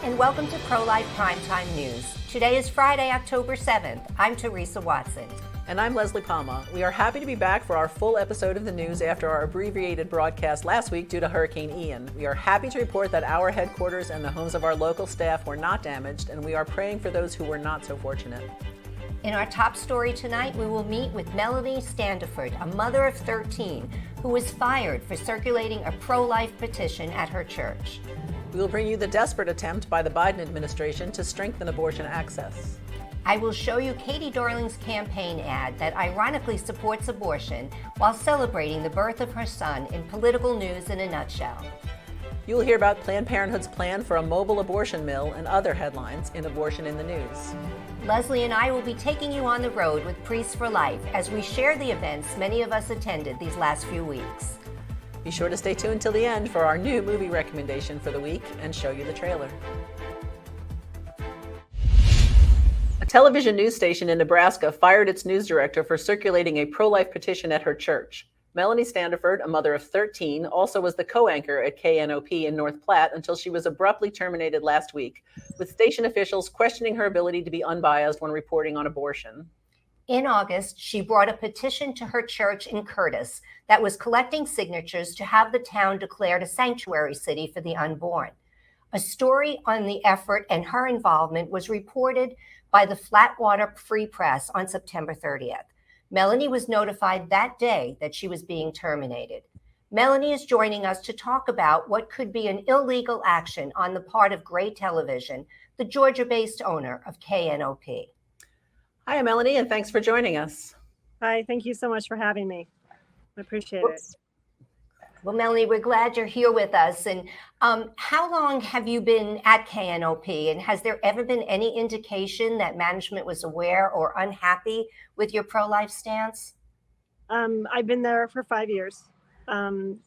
and welcome to Prolife Primetime News. Today is Friday, October 7th. I'm Teresa Watson. And I'm Leslie Palma. We are happy to be back for our full episode of the news after our abbreviated broadcast last week due to Hurricane Ian. We are happy to report that our headquarters and the homes of our local staff were not damaged, and we are praying for those who were not so fortunate. In our top story tonight, we will meet with Melanie Standiford, a mother of 13, who was fired for circulating a pro-life petition at her church. We will bring you the desperate attempt by the Biden administration to strengthen abortion access. I will show you Katie Darling's campaign ad that ironically supports abortion while celebrating the birth of her son in political news in a nutshell. You will hear about Planned Parenthood's plan for a mobile abortion mill and other headlines in Abortion in the News. Leslie and I will be taking you on the road with Priests for Life as we share the events many of us attended these last few weeks. Be sure to stay tuned till the end for our new movie recommendation for the week and show you the trailer. A television news station in Nebraska fired its news director for circulating a pro-life petition at her church. Melanie Standiford, a mother of 13, also was the co-anchor at KNOP in North Platte until she was abruptly terminated last week, with station officials questioning her ability to be unbiased when reporting on abortion. In August, she brought a petition to her church in Curtis that was collecting signatures to have the town declared a sanctuary city for the unborn. A story on the effort and her involvement was reported by the Flatwater Free Press on September 30th. Melanie was notified that day that she was being terminated. Melanie is joining us to talk about what could be an illegal action on the part of Gray Television, the Georgia-based owner of KNOP. Hi, Melanie, and thanks for joining us. Hi, thank you so much for having me. I appreciate it. Well, Melanie, we're glad you're here with us. And how long have you been at KNOP? And has there ever been any indication that management was aware or unhappy with your pro-life stance? I've been there for 5 years. And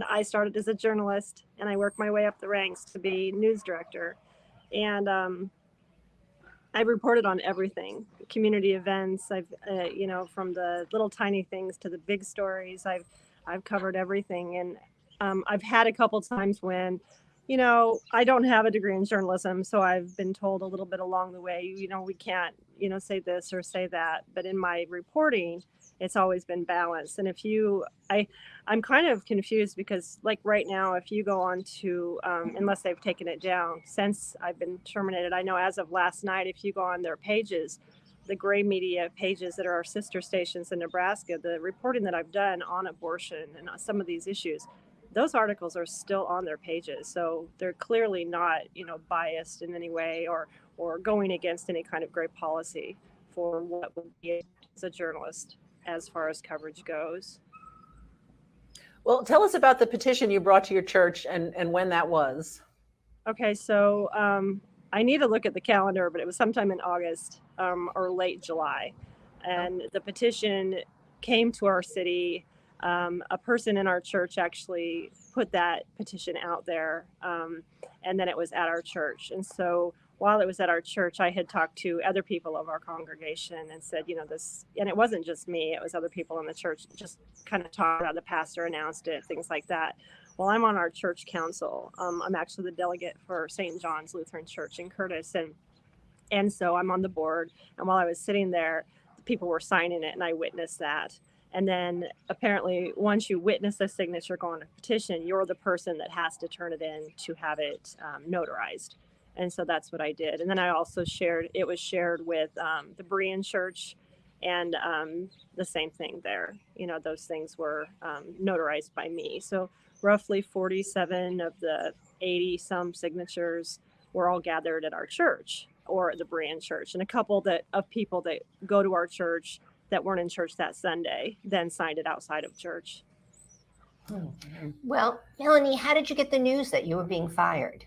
I started as a journalist, and I worked my way up the ranks to be news director. And I've reported on everything, community events. I've, from the little tiny things to the big stories. I've covered everything, and I've had a couple times when, I don't have a degree in journalism, so I've been told a little bit along the way, we can't, say this or say that. But in my reporting, it's always been balanced. And I'm kind of confused because, like right now, if you go on to, unless they've taken it down since I've been terminated, I know as of last night, if you go on their pages, the Gray Media pages that are our sister stations in Nebraska, the reporting that I've done on abortion and some of these issues, those articles are still on their pages. So they're clearly not, biased in any way or going against any kind of Gray policy for what would be as a journalist as far as coverage goes. Well, tell us about the petition you brought to your church and when that was. Okay, so I need to look at the calendar, but it was sometime in August or late July. And the petition came to our city. A person in our church actually put that petition out there, and then it was at our church. And so while it was at our church, I had talked to other people of our congregation and said, this, and it wasn't just me, it was other people in the church, just kind of talked about, the pastor announced it, things like that. Well, I'm on our church council. I'm actually the delegate for St. John's Lutheran Church in Curtis. And so I'm on the board. And while I was sitting there, people were signing it, and I witnessed that. And then apparently once you witness a signature go on a petition, you're the person that has to turn it in to have it notarized. And so that's what I did. And then I also it was shared with the Berean Church, and the same thing there. Those things were notarized by me. So roughly 47 of the 80 some signatures were all gathered at our church or at the Berean Church. And a couple of people that go to our church that weren't in church that Sunday then signed it outside of church. Well, Melanie, how did you get the news that you were being fired?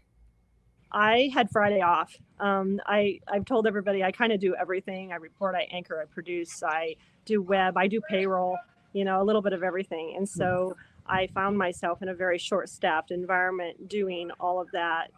I had Friday off. I've told everybody I kind of do everything. I report, I anchor, I produce, I do web, I do payroll, a little bit of everything. And so I found myself in a very short-staffed environment doing all of that.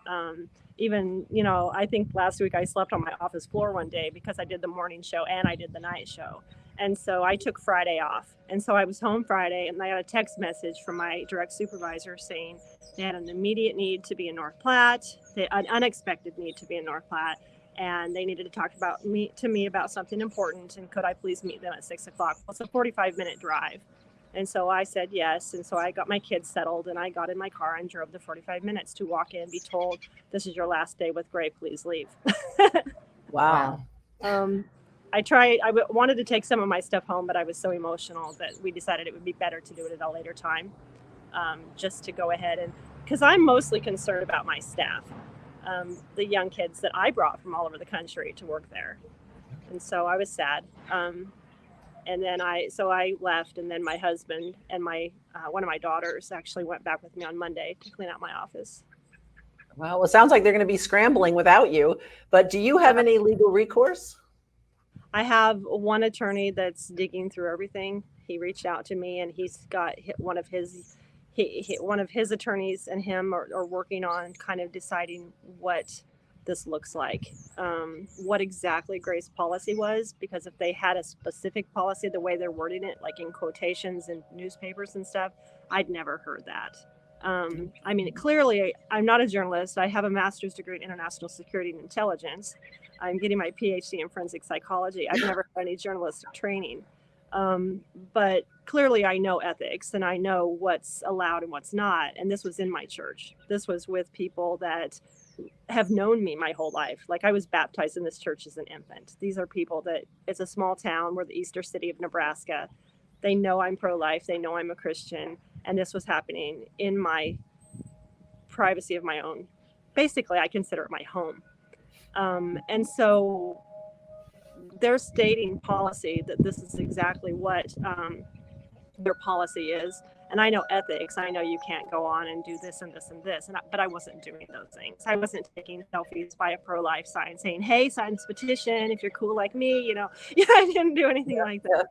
Even, I think last week I slept on my office floor one day because I did the morning show and I did the night show. And so I took Friday off. And so I was home Friday, and I got a text message from my direct supervisor saying they had an immediate need to be in North Platte, an unexpected need to be in North Platte, and they needed to talk to me about something important. And could I please meet them at 6 o'clock? Well, it's a 45-minute drive. And so I said yes. And so I got my kids settled, and I got in my car and drove the 45 minutes to walk in, be told, this is your last day with Gray, please leave. Wow. I wanted to take some of my stuff home, but I was so emotional that we decided it would be better to do it at a later time, just to go ahead. And because I'm mostly concerned about my staff, the young kids that I brought from all over the country to work there. And so I was sad. And then I left, and then my husband and one of my daughters actually went back with me on Monday to clean out my office. Well, it sounds like they're going to be scrambling without you, but do you have any legal recourse? I have one attorney that's digging through everything. He reached out to me, and he's got one of his attorneys and him are working on kind of deciding what this looks like, what exactly Gray's policy was, because if they had a specific policy, the way they're wording it, like in quotations in newspapers and stuff, I'd never heard that. I mean, clearly, I'm not a journalist. I have a master's degree in international security and intelligence. I'm getting my PhD in forensic psychology. I've never had any journalistic training. But clearly I know ethics, and I know what's allowed and what's not. And this was in my church. This was with people that have known me my whole life. Like, I was baptized in this church as an infant. These are people that, it's a small town. We're the Easter city of Nebraska. They know I'm pro-life. They know I'm a Christian. And this was happening in my privacy of my own. Basically, I consider it my home. And so they're stating policy that this is exactly what their policy is. And I know ethics. I know you can't go on and do this and this and this. But I wasn't doing those things. I wasn't taking selfies by a pro-life sign saying, hey, sign this petition if you're cool like me. Yeah, I didn't do anything like that.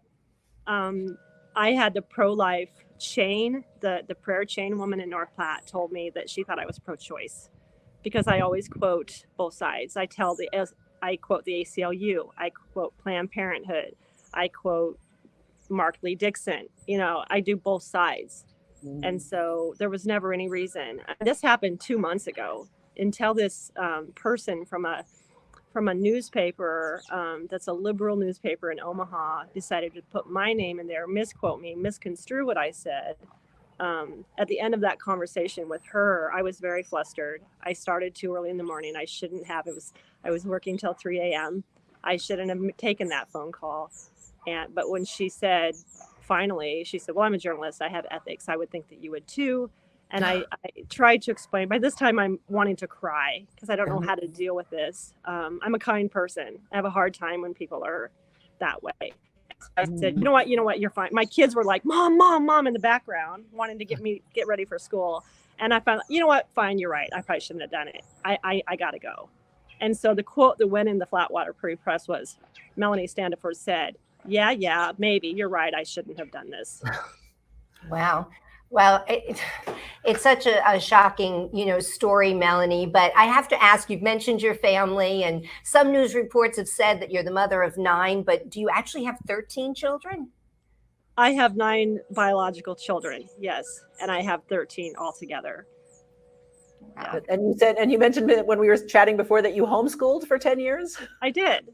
I had the pro-life chain, the prayer chain woman in North Platte told me that she thought I was pro-choice, because I always quote both sides. I quote the ACLU, I quote Planned Parenthood, I quote Mark Lee Dixon. I do both sides. And so there was never any reason. This happened 2 months ago until this person from a newspaper that's a liberal newspaper in Omaha decided to put my name in there, misquote me, misconstrue what I said. At the end of that conversation with her, I was very flustered. I started too early in the morning. I shouldn't have. I was working till 3 a.m. I shouldn't have taken that phone call. But when she said, finally, she said, well, I'm a journalist. I have ethics. I would think that you would too. And I tried to explain. By this time, I'm wanting to cry because I don't know how to deal with this. I'm a kind person. I have a hard time when people are that way. I said, you know what, you're fine. My kids were like, mom in the background, wanting to get ready for school. And I found, you know what, fine, you're right. I probably shouldn't have done it. I got to go. And so the quote that went in the Flatwater Free Press was, Melanie Standiford said, yeah, maybe, you're right. I shouldn't have done this. Wow. Well, it's such a shocking, story, Melanie. But I have to ask, you've mentioned your family, and some news reports have said that you're the mother of 9, but do you actually have 13 children? I have 9 biological children, yes. And I have 13 altogether. Wow. And you mentioned when we were chatting before that you homeschooled for 10 years? I did.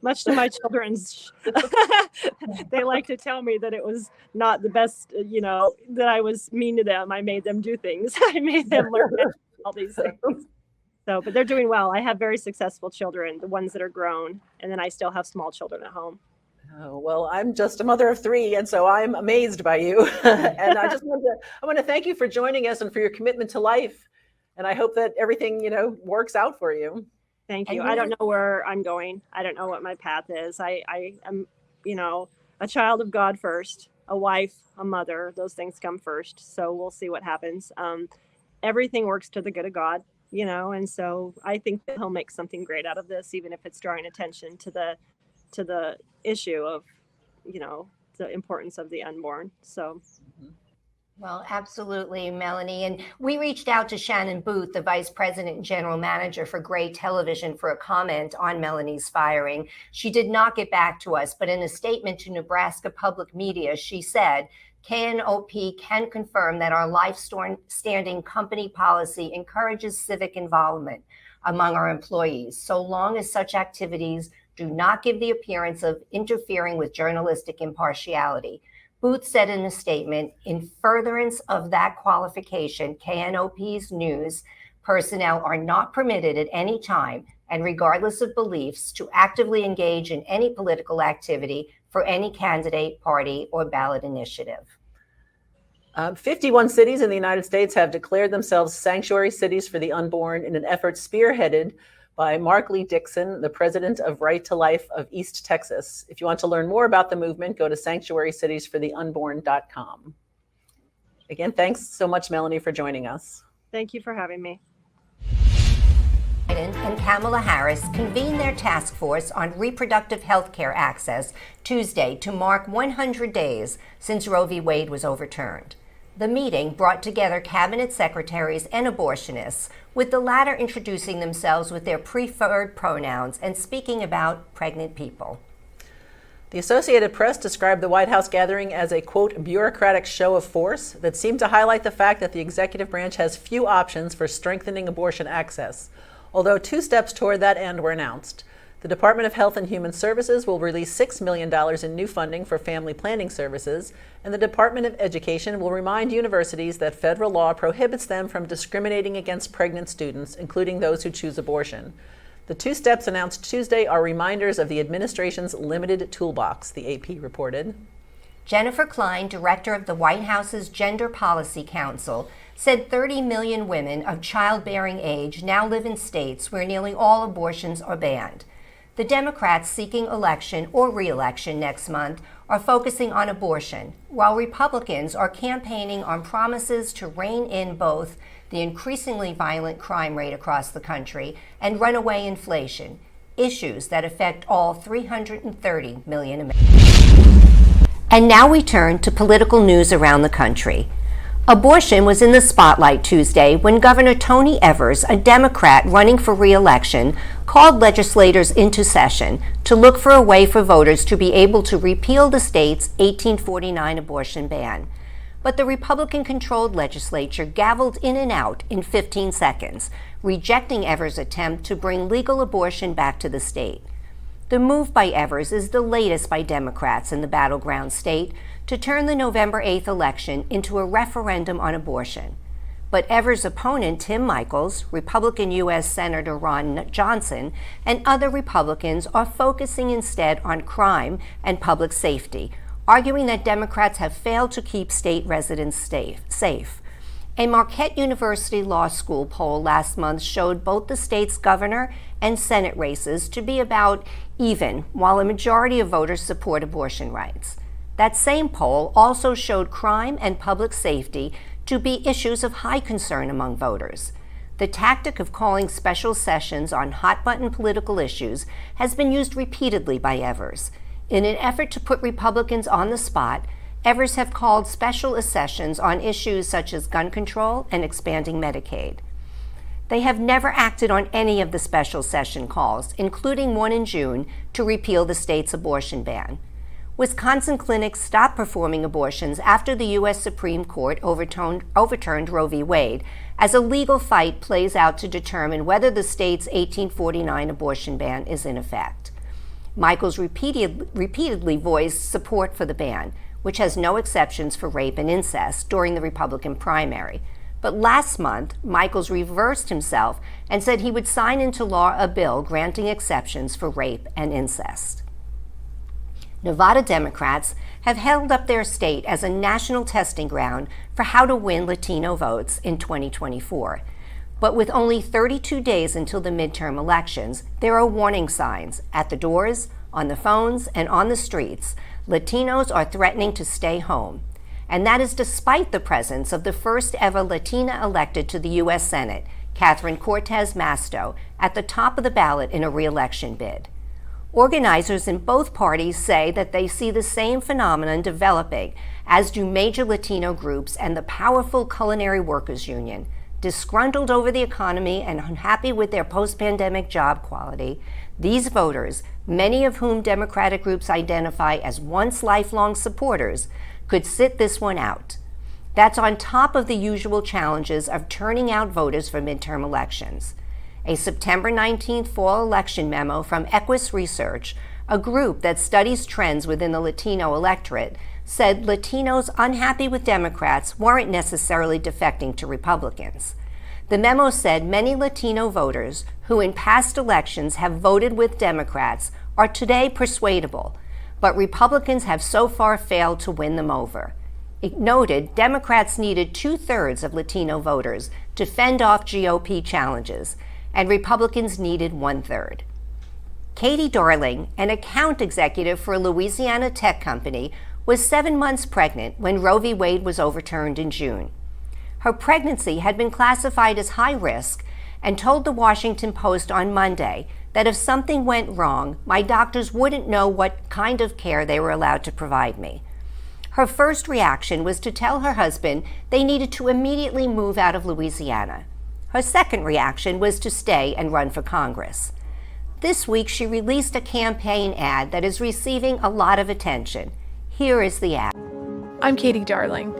Much to my children's, they like to tell me that it was not the best, that I was mean to them. I made them do things. I made them learn all these things. So, but they're doing well. I have very successful children, the ones that are grown, and then I still have small children at home. Oh, well, I'm just a mother of 3, and so I'm amazed by you. And I want to thank you for joining us and for your commitment to life. And I hope that everything, works out for you. Thank you. I don't know where I'm going. I don't know what my path is. I am, a child of God first, a wife, a mother. Those things come first. So we'll see what happens. Everything works to the good of God, and so I think that he'll make something great out of this, even if it's drawing attention to the issue of, the importance of the unborn. So. Well, absolutely, Melanie. And we reached out to Shannon Booth, the vice president and general manager for Gray Television, for a comment on Melanie's firing. She did not get back to us, but in a statement to Nebraska Public Media, she said, KNOP can confirm that our life-standing company policy encourages civic involvement among our employees, so long as such activities do not give the appearance of interfering with journalistic impartiality. Booth said in a statement, in furtherance of that qualification, KNOP's news personnel are not permitted at any time, and regardless of beliefs, to actively engage in any political activity for any candidate, party, or ballot initiative. 51 cities in the United States have declared themselves sanctuary cities for the unborn in an effort spearheaded by Mark Lee Dixon, the president of Right to Life of East Texas. If you want to learn more about the movement, go to sanctuarycitiesfortheunborn.com. Again, thanks so much, Melanie, for joining us. Thank you for having me. Biden and Kamala Harris convened their task force on reproductive health care access Tuesday to mark 100 days since Roe v. Wade was overturned. The meeting brought together cabinet secretaries and abortionists, with the latter introducing themselves with their preferred pronouns and speaking about pregnant people. The Associated Press described the White House gathering as a, quote, bureaucratic show of force that seemed to highlight the fact that the executive branch has few options for strengthening abortion access, although 2 steps toward that end were announced. The Department of Health and Human Services will release $6 million in new funding for family planning services, and the Department of Education will remind universities that federal law prohibits them from discriminating against pregnant students, including those who choose abortion. The 2 steps announced Tuesday are reminders of the administration's limited toolbox, the AP reported. Jennifer Klein, director of the White House's Gender Policy Council, said 30 million women of childbearing age now live in states where nearly all abortions are banned. The Democrats seeking election or re-election next month are focusing on abortion, while Republicans are campaigning on promises to rein in both the increasingly violent crime rate across the country and runaway inflation, issues that affect all 330 million Americans. And now we turn to political news around the country. Abortion was in the spotlight Tuesday when Governor Tony Evers, a Democrat running for re-election, called legislators into session to look for a way for voters to be able to repeal the state's 1849 abortion ban. But the Republican-controlled legislature gavelled in and out in 15 seconds, rejecting Evers' attempt to bring legal abortion back to the state. The move by Evers is the latest by Democrats in the battleground state to turn the November 8th election into a referendum on abortion. But Evers' opponent, Tim Michels, Republican U.S. Senator Ron Johnson, and other Republicans are focusing instead on crime and public safety, arguing that Democrats have failed to keep state residents safe. A Marquette University Law School poll last month showed both the state's governor and Senate races to be about even, while a majority of voters support abortion rights. That same poll also showed crime and public safety to be issues of high concern among voters. The tactic of calling special sessions on hot-button political issues has been used repeatedly by Evers. In an effort to put Republicans on the spot, Evers have called special sessions on issues such as gun control and expanding Medicaid. They have never acted on any of the special session calls, including one in June to repeal the state's abortion ban. Wisconsin clinics stopped performing abortions after the U.S. Supreme Court overturned Roe v. Wade, as a legal fight plays out to determine whether the state's 1849 abortion ban is in effect. Michels repeatedly voiced support for the ban, which has no exceptions for rape and incest, during the Republican primary. But last month, Michels reversed himself and said he would sign into law a bill granting exceptions for rape and incest. Nevada Democrats have held up their state as a national testing ground for how to win Latino votes in 2024. But with only 32 days until the midterm elections, there are warning signs at the doors, on the phones, and on the streets. Latinos are threatening to stay home. And that is despite the presence of the first ever Latina elected to the U.S. Senate, Catherine Cortez Masto, at the top of the ballot in a re-election bid. Organizers in both parties say that they see the same phenomenon developing, as do major Latino groups and the powerful Culinary Workers Union. Disgruntled over the economy and unhappy with their post-pandemic job quality, these voters, many of whom Democratic groups identify as once lifelong supporters, could sit this one out. That's on top of the usual challenges of turning out voters for midterm elections. A September 19th fall election memo from Equus Research, a group that studies trends within the Latino electorate, said Latinos unhappy with Democrats weren't necessarily defecting to Republicans. The memo said many Latino voters who in past elections have voted with Democrats are today persuadable, but Republicans have so far failed to win them over. It noted Democrats needed 2/3 of Latino voters to fend off GOP challenges, and Republicans needed 1/3. Katie Darling, an account executive for a Louisiana tech company, was 7 months pregnant when Roe v. Wade was overturned in June. Her pregnancy had been classified as high risk and told the Washington Post on Monday that if something went wrong, my doctors wouldn't know what kind of care they were allowed to provide me. Her first reaction was to tell her husband they needed to immediately move out of Louisiana. Her second reaction was to stay and run for Congress. This week, she released a campaign ad that is receiving a lot of attention. Here is the ad. I'm Katie Darling,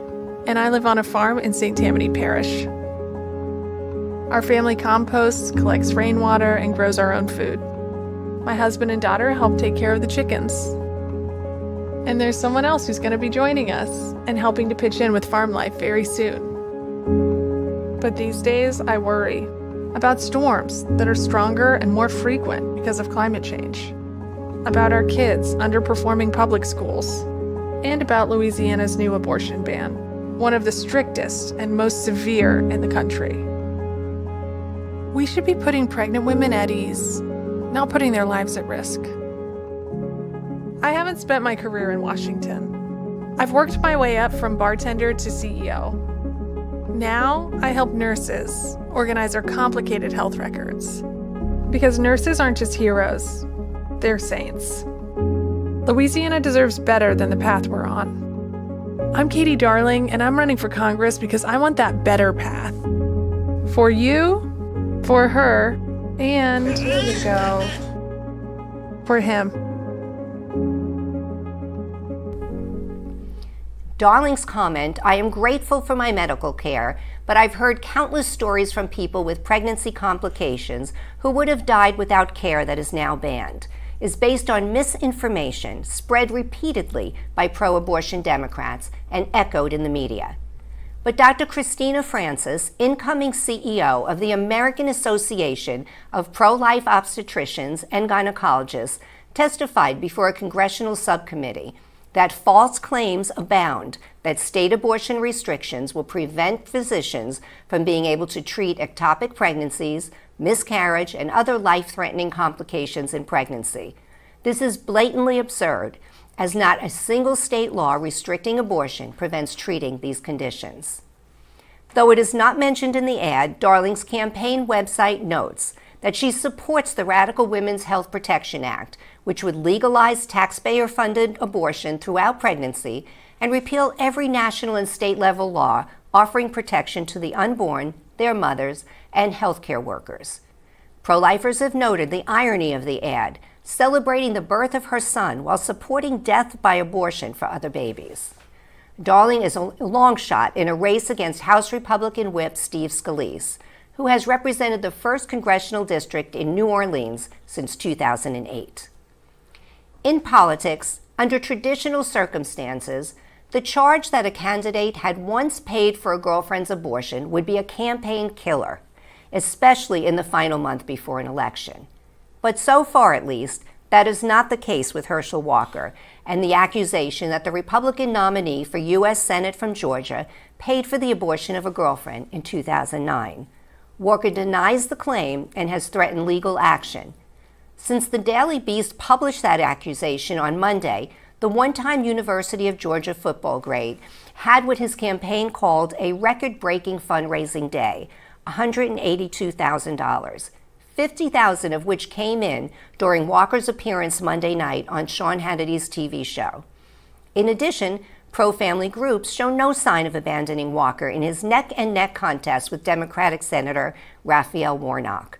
and I live on a farm in St. Tammany Parish. Our family composts, collects rainwater, and grows our own food. My husband and daughter help take care of the chickens. And there's someone else who's going to be joining us and helping to pitch in with farm life very soon. But these days, I worry about storms that are stronger and more frequent because of climate change, about our kids underperforming public schools, and about Louisiana's new abortion ban, one of the strictest and most severe in the country. We should be putting pregnant women at ease, not putting their lives at risk. I haven't spent my career in Washington. I've worked my way up from bartender to CEO. Now, I help nurses organize our complicated health records. Because nurses aren't just heroes, they're saints. Louisiana deserves better than the path we're on. I'm Katie Darling, and I'm running for Congress because I want that better path. For you, for her, and Here we go. for him. Darling's comment, I am grateful for my medical care, but I've heard countless stories from people with pregnancy complications who would have died without care that is now banned, is based on misinformation spread repeatedly by pro-abortion Democrats and echoed in the media. But Dr. Christina Francis, incoming CEO of the American Association of Pro-Life Obstetricians and Gynecologists, testified before a congressional subcommittee that false claims abound that state abortion restrictions will prevent physicians from being able to treat ectopic pregnancies, miscarriage, and other life-threatening complications in pregnancy. This is blatantly absurd, as not a single state law restricting abortion prevents treating these conditions. Though it is not mentioned in the ad, Darling's campaign website notes that she supports the Radical Women's Health Protection Act, which would legalize taxpayer-funded abortion throughout pregnancy and repeal every national and state-level law offering protection to the unborn, their mothers, and healthcare workers. Pro-lifers have noted the irony of the ad, celebrating the birth of her son while supporting death by abortion for other babies. Darling is a long shot in a race against House Republican Whip Steve Scalise, who has represented the 1st Congressional District in New Orleans since 2008. In politics, under traditional circumstances, the charge that a candidate had once paid for a girlfriend's abortion would be a campaign killer, especially in the final month before an election. But so far, at least, that is not the case with Herschel Walker and the accusation that the Republican nominee for U.S. Senate from Georgia paid for the abortion of a girlfriend in 2009. Walker denies the claim and has threatened legal action. Since the Daily Beast published that accusation on Monday, the one-time University of Georgia football great had what his campaign called a record-breaking fundraising day, $182,000, 50,000 of which came in during Walker's appearance Monday night on Sean Hannity's TV show. In addition, pro-family groups show no sign of abandoning Walker in his neck-and-neck contest with Democratic Senator Raphael Warnock.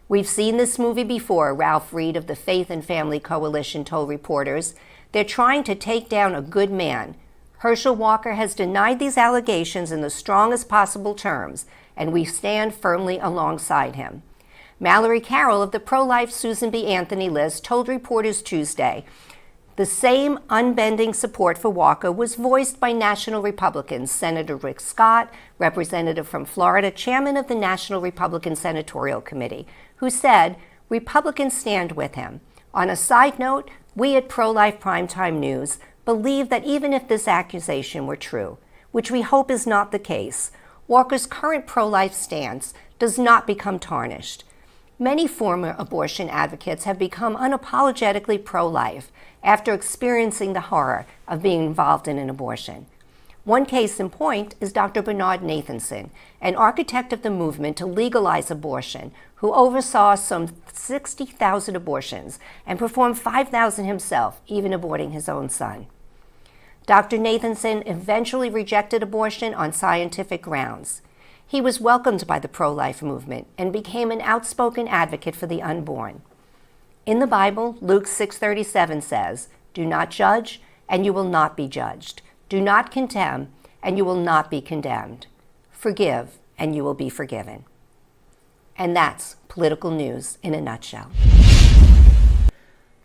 We've seen this movie before, Ralph Reed of the Faith and Family Coalition told reporters. They're trying to take down a good man. Herschel Walker has denied these allegations in the strongest possible terms, and we stand firmly alongside him. Mallory Carroll of the pro-life Susan B. Anthony list told reporters Tuesday the same unbending support for Walker was voiced by national Republicans, Senator Rick Scott, representative from Florida, chairman of the National Republican Senatorial Committee, who said Republicans stand with him. On a side note, we at Pro-Life Primetime News believe that even if this accusation were true, which we hope is not the case, Walker's current pro-life stance does not become tarnished. Many former abortion advocates have become unapologetically pro-life after experiencing the horror of being involved in an abortion. One case in point is Dr. Bernard Nathanson, an architect of the movement to legalize abortion, who oversaw some 60,000 abortions and performed 5,000 himself, even aborting his own son. Dr. Nathanson eventually rejected abortion on scientific grounds. He was welcomed by the pro-life movement and became an outspoken advocate for the unborn. In the Bible, Luke 6:37 says, "Do not judge, and you will not be judged. Do not condemn, and you will not be condemned. Forgive, and you will be forgiven." And that's political news in a nutshell.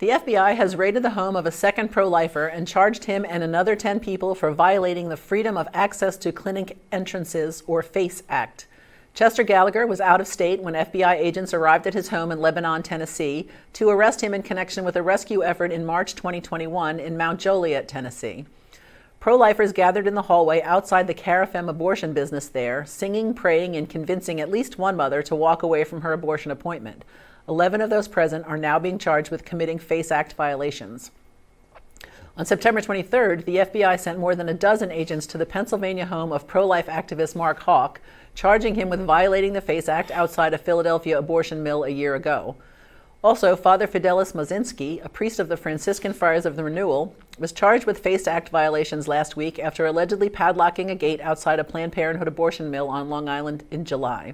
The FBI has raided the home of a second pro-lifer and charged him and another 10 people for violating the Freedom of Access to Clinic Entrances, or FACE Act. Chester Gallagher was out of state when FBI agents arrived at his home in Lebanon, Tennessee, to arrest him in connection with a rescue effort in March 2021 in Mount Joliet, Tennessee. Pro-lifers gathered in the hallway outside the Carafem abortion business there, singing, praying, and convincing at least one mother to walk away from her abortion appointment. 11 of those present are now being charged with committing FACE Act violations. On September 23rd, the FBI sent more than a dozen agents to the Pennsylvania home of pro-life activist Mark Hawk, charging him with violating the FACE Act outside a Philadelphia abortion mill a year ago. Also, Father Fidelis Mozinski, a priest of the Franciscan Friars of the Renewal, was charged with FACE Act violations last week after allegedly padlocking a gate outside a Planned Parenthood abortion mill on Long Island in July.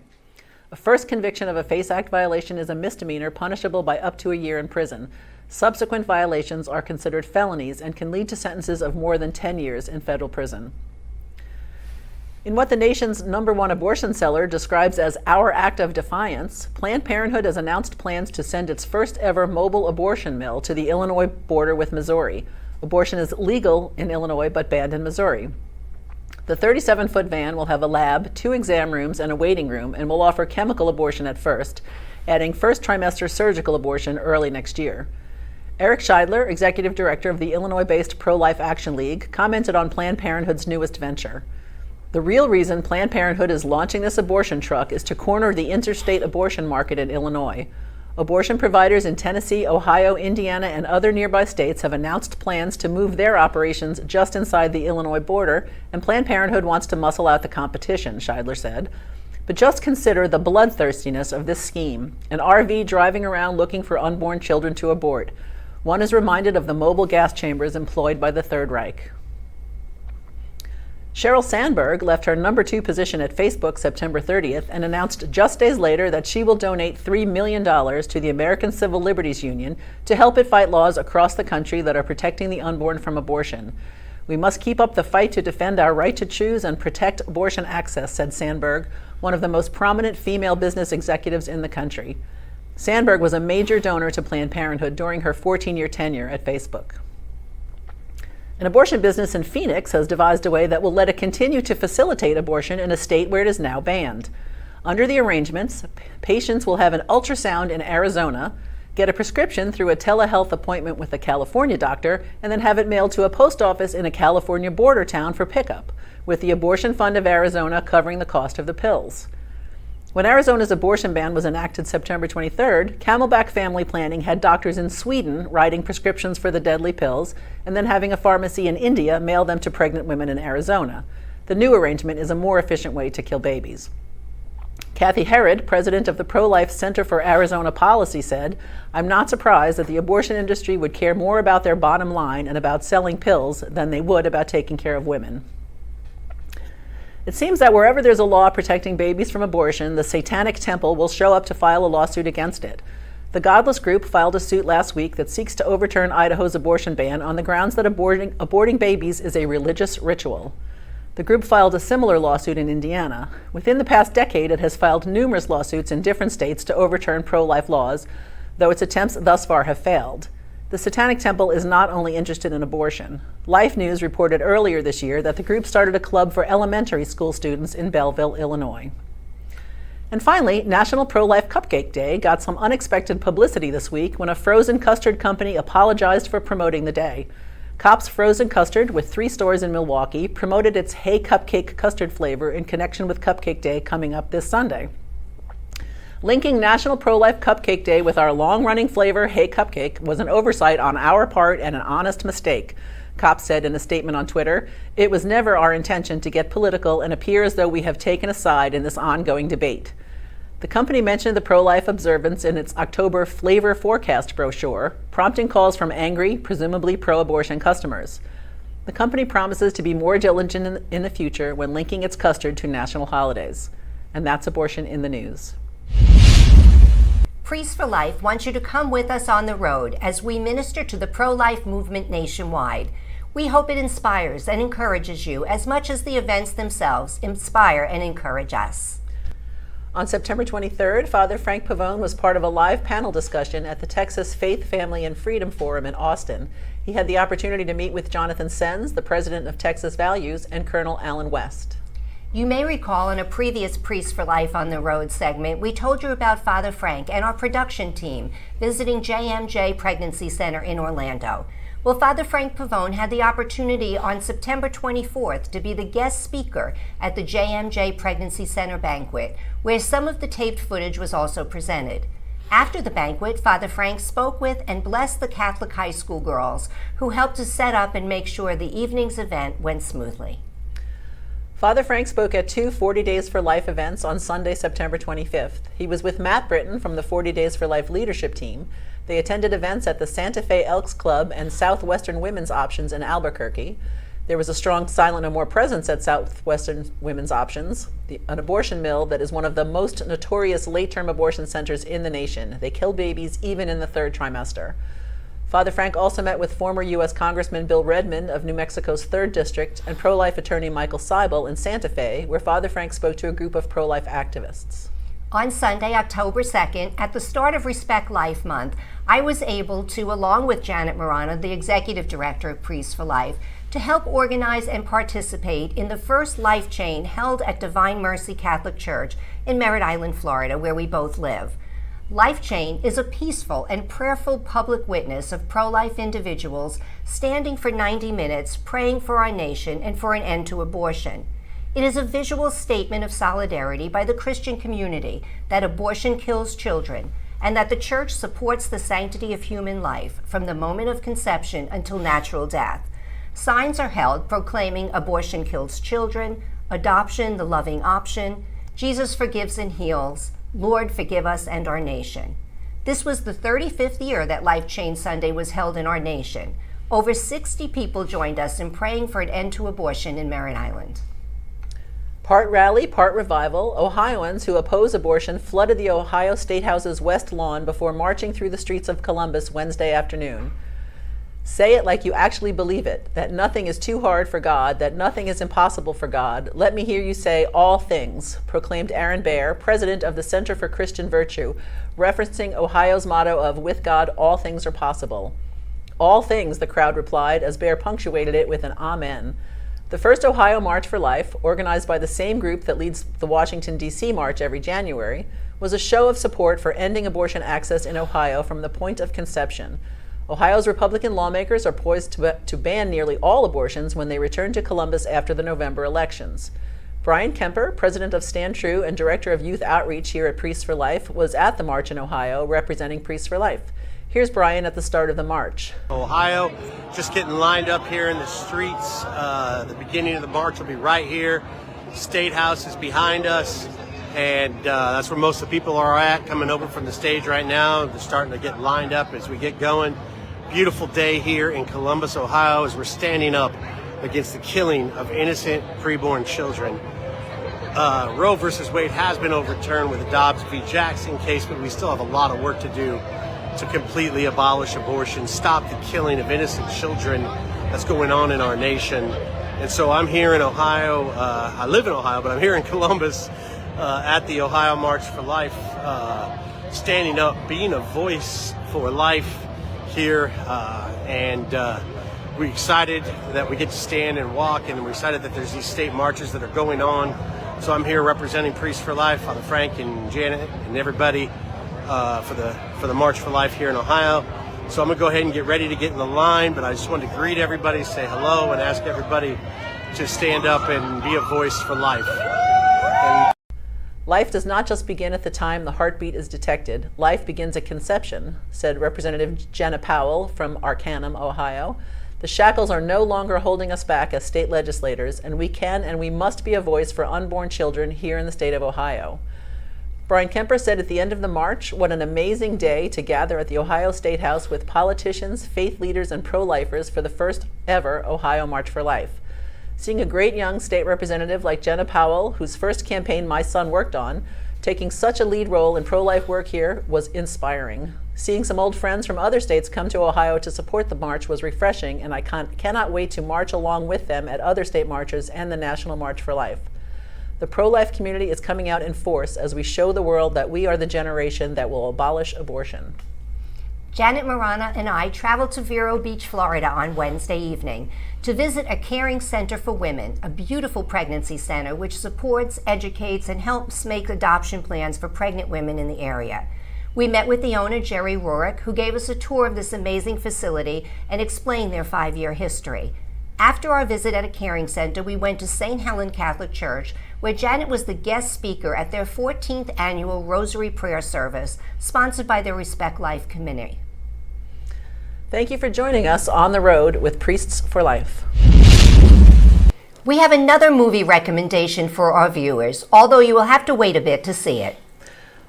A first conviction of a FACE Act violation is a misdemeanor punishable by up to a year in prison. Subsequent violations are considered felonies and can lead to sentences of more than 10 years in federal prison. In what the nation's #1 abortion seller describes as our act of defiance, Planned Parenthood has announced plans to send its first ever mobile abortion mill to the Illinois border with Missouri. Abortion is legal in Illinois but banned in Missouri. The 37-foot van will have a lab, 2 exam rooms, and a waiting room, and will offer chemical abortion at first, adding first trimester surgical abortion early next year. Eric Scheidler, executive director of the Illinois-based Pro-Life Action League, commented on Planned Parenthood's newest venture. "The real reason Planned Parenthood is launching this abortion truck is to corner the interstate abortion market in Illinois. Abortion providers in Tennessee, Ohio, Indiana, and other nearby states have announced plans to move their operations just inside the Illinois border, and Planned Parenthood wants to muscle out the competition," Scheidler said. "But just consider the bloodthirstiness of this scheme, an RV driving around looking for unborn children to abort. One is reminded of the mobile gas chambers employed by the Third Reich." Sheryl Sandberg left her #2 position at Facebook September 30th and announced just days later that she will donate $3 million to the American Civil Liberties Union to help it fight laws across the country that are protecting the unborn from abortion. "We must keep up the fight to defend our right to choose and protect abortion access," said Sandberg, one of the most prominent female business executives in the country. Sandberg was a major donor to Planned Parenthood during her 14-year tenure at Facebook. An abortion business in Phoenix has devised a way that will let it continue to facilitate abortion in a state where it is now banned. Under the arrangements, patients will have an ultrasound in Arizona, get a prescription through a telehealth appointment with a California doctor, and then have it mailed to a post office in a California border town for pickup, with the Abortion Fund of Arizona covering the cost of the pills. When Arizona's abortion ban was enacted September 23rd, Camelback Family Planning had doctors in Sweden writing prescriptions for the deadly pills and then having a pharmacy in India mail them to pregnant women in Arizona. The new arrangement is a more efficient way to kill babies. Kathy Herod, president of the Prolife Center for Arizona Policy, said, "I'm not surprised that the abortion industry would care more about their bottom line and about selling pills than they would about taking care of women." It seems that wherever there's a law protecting babies from abortion, the Satanic Temple will show up to file a lawsuit against it. The Godless Group filed a suit last week that seeks to overturn Idaho's abortion ban on the grounds that aborting babies is a religious ritual. The group filed a similar lawsuit in Indiana. Within the past decade, it has filed numerous lawsuits in different states to overturn pro-life laws, though its attempts thus far have failed. The Satanic Temple is not only interested in abortion. Life News reported earlier this year that the group started a club for elementary school students in Belleville, Illinois. And finally, National Pro-Life Cupcake Day got some unexpected publicity this week when a frozen custard company apologized for promoting the day. Kopp's Frozen Custard, with 3 stores in Milwaukee, promoted its Hey Cupcake custard flavor in connection with Cupcake Day coming up this Sunday. Linking National Pro-Life Cupcake Day with our long-running flavor, Hey Cupcake, was an oversight on our part and an honest mistake, Kopp said in a statement on Twitter. "It was never our intention to get political and appear as though we have taken a side in this ongoing debate." The company mentioned the pro-life observance in its October flavor forecast brochure, prompting calls from angry, presumably pro-abortion customers. The company promises to be more diligent in the future when linking its custard to national holidays. And that's Abortion in the News. Priests for Life wants you to come with us on the road as we minister to the pro-life movement nationwide. We hope it inspires and encourages you as much as the events themselves inspire and encourage us. On September 23rd, Father Frank Pavone was part of a live panel discussion at the Texas Faith, Family, and Freedom Forum in Austin. He had the opportunity to meet with Jonathan Sens, the president of Texas Values, and Colonel Alan West. You may recall in a previous Priests for Life on the Road segment, we told you about Father Frank and our production team visiting JMJ Pregnancy Center in Orlando. Well, Father Frank Pavone had the opportunity on September 24th to be the guest speaker at the JMJ Pregnancy Center banquet, where some of the taped footage was also presented. After the banquet, Father Frank spoke with and blessed the Catholic high school girls who helped to set up and make sure the evening's event went smoothly. Father Frank spoke at 2 40 Days for Life events on Sunday, September 25th. He was with Matt Britton from the 40 Days for Life leadership team. They attended events at the Santa Fe Elks Club and Southwestern Women's Options in Albuquerque. There was a strong Silent No More presence at Southwestern Women's Options, an abortion mill that is one of the most notorious late-term abortion centers in the nation. They kill babies even in the 3rd trimester. Father Frank also met with former U.S. Congressman Bill Redmond of New Mexico's 3rd District and pro-life attorney Michael Seibel in Santa Fe, where Father Frank spoke to a group of pro-life activists. On Sunday, October 2nd, at the start of Respect Life Month, I was able to, along with Janet Marano, the Executive Director of Priests for Life, to help organize and participate in the first Life Chain held at Divine Mercy Catholic Church in Merritt Island, Florida, where we both live. Life Chain is a peaceful and prayerful public witness of pro-life individuals standing for 90 minutes, praying for our nation and for an end to abortion. It is a visual statement of solidarity by the Christian community that abortion kills children and that the Church supports the sanctity of human life from the moment of conception until natural death. Signs are held proclaiming abortion kills children, adoption the loving option, Jesus forgives and heals, Lord forgive us and our nation. This was the 35th year that Life Chain Sunday was held in our nation. Over 60 people joined us in praying for an end to abortion in Merritt Island. Part rally, part revival, Ohioans who oppose abortion flooded the Ohio State House's west lawn before marching through the streets of Columbus Wednesday afternoon. Say it like you actually believe it, that nothing is too hard for God, that nothing is impossible for God. Let me hear you say all things, proclaimed Aaron Baer, president of the Center for Christian Virtue, referencing Ohio's motto of with God, all things are possible. All things, the crowd replied, as Baer punctuated it with an amen. The first Ohio March for Life, organized by the same group that leads the Washington, D.C. March every January, was a show of support for ending abortion access in Ohio from the point of conception. Ohio's Republican lawmakers are poised to ban nearly all abortions when they return to Columbus after the November elections. Brian Kemper, president of Stand True and director of youth outreach here at Priests for Life, was at the march in Ohio representing Priests for Life. Here's Brian at the start of the march. Ohio, just getting lined up here in the streets. The beginning of the march will be right here. State House is behind us. and that's where most of the people are at, coming over from the stage right now. They're starting to get lined up as we get going. Beautiful day here in Columbus, Ohio, as we're standing up against the killing of innocent preborn children. Roe versus Wade has been overturned with the Dobbs v. Jackson case, but we still have a lot of work to do to completely abolish abortion, stop the killing of innocent children that's going on in our nation. And so I'm here in Ohio. I live in Ohio, but I'm here in Columbus at the Ohio March for Life, standing up, being a voice for life here. And we're excited that we get to stand and walk, and we're excited that there's these state marches that are going on. So I'm here representing Priests for Life, Father Frank and Janet and everybody for the March for Life here in Ohio. So I'm going to go ahead and get ready to get in the line, but I just wanted to greet everybody, say hello, and ask everybody to stand up and be a voice for life. Life does not just begin at the time the heartbeat is detected. Life begins at conception, said Representative Jenna Powell from Arcanum, Ohio. The shackles are no longer holding us back as state legislators, and we can and we must be a voice for unborn children here in the state of Ohio. Brian Kemper said at the end of the march, what an amazing day to gather at the Ohio State House with politicians, faith leaders, and pro-lifers for the first ever Ohio March for Life. Seeing a great young state representative like Jenna Powell, whose first campaign my son worked on, taking such a lead role in pro-life work here was inspiring. Seeing some old friends from other states come to Ohio to support the march was refreshing, and I cannot wait to march along with them at other state marches and the National March for Life. The pro-life community is coming out in force as we show the world that we are the generation that will abolish abortion. Janet Marana and I traveled to Vero Beach, Florida on Wednesday evening to visit a caring center for women, a beautiful pregnancy center which supports, educates, and helps make adoption plans for pregnant women in the area. We met with the owner, Jerry Rorick, who gave us a tour of this amazing facility and explained their 5-year history. After our visit at a caring center, we went to St. Helen Catholic Church, where Janet was the guest speaker at their 14th annual Rosary Prayer Service, sponsored by their Respect Life Committee. Thank you for joining us on the road with Priests for Life. We have another movie recommendation for our viewers, although you will have to wait a bit to see it.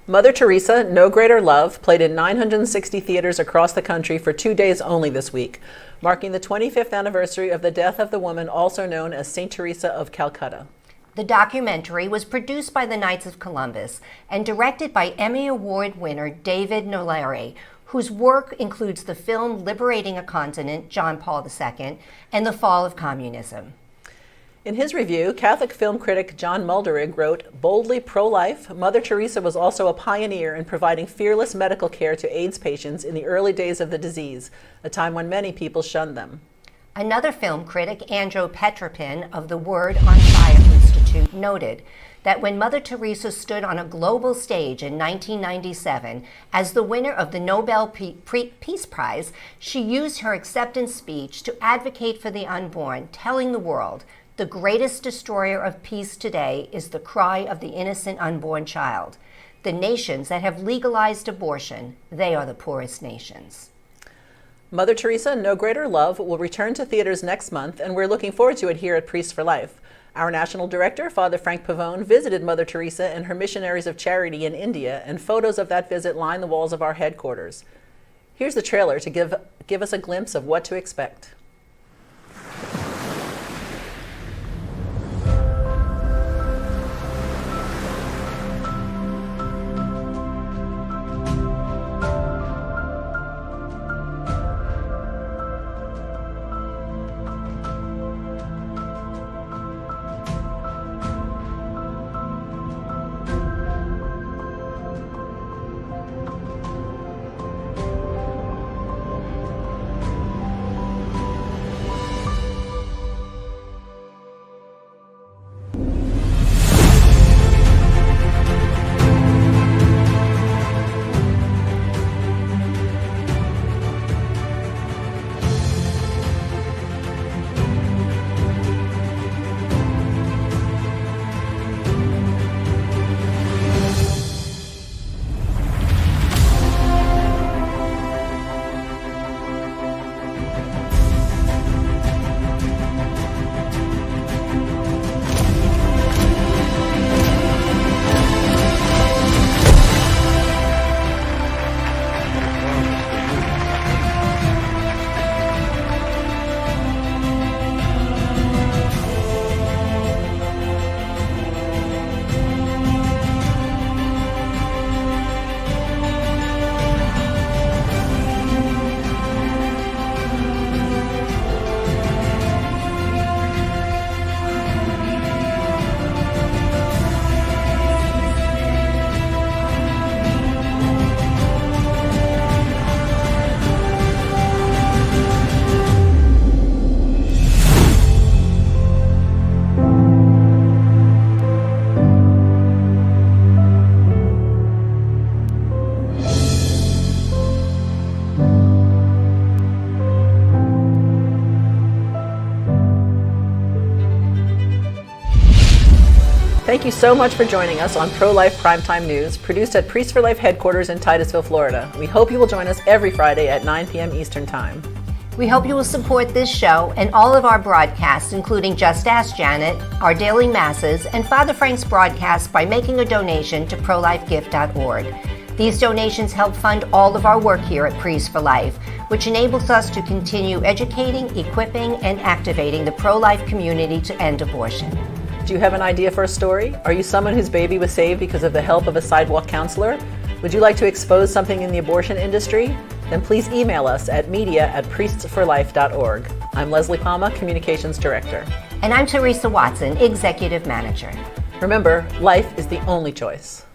Mother Teresa, No Greater Love, played in 960 theaters across the country for 2 days only this week, marking the 25th anniversary of the death of the woman also known as St. Teresa of Calcutta. The documentary was produced by the Knights of Columbus and directed by Emmy Award winner David Nolari, whose work includes the film Liberating a Continent, John Paul II, and The Fall of Communism. In his review, Catholic film critic John Mulderig wrote, boldly pro-life, Mother Teresa was also a pioneer in providing fearless medical care to AIDS patients in the early days of the disease, a time when many people shunned them. Another film critic, Andrew Petropin of the Word on Fire Institute, noted that when Mother Teresa stood on a global stage in 1997 as the winner of the Nobel Peace Prize, she used her acceptance speech to advocate for the unborn, telling the world, the greatest destroyer of peace today is the cry of the innocent unborn child. The nations that have legalized abortion, they are the poorest nations. Mother Teresa, No Greater Love will return to theaters next month, and we're looking forward to it here at Priests for Life. Our national director, Father Frank Pavone, visited Mother Teresa and her missionaries of charity in India, and photos of that visit line the walls of our headquarters. Here's the trailer to give us a glimpse of what to expect. Thank you so much for joining us on Pro-Life Primetime News, produced at Priests for Life headquarters in Titusville, Florida. We hope you will join us every Friday at 9 p.m. Eastern Time. We hope you will support this show and all of our broadcasts, including Just Ask Janet, our daily masses, and Father Frank's broadcast by making a donation to prolifegift.org. These donations help fund all of our work here at Priests for Life, which enables us to continue educating, equipping, and activating the pro-life community to end abortion. Do you have an idea for a story? Are you someone whose baby was saved because of the help of a sidewalk counselor? Would you like to expose something in the abortion industry? Then please email us at media@priestsforlife.org. I'm Leslie Palma, Communications Director. And I'm Teresa Watson, Executive Manager. Remember, life is the only choice.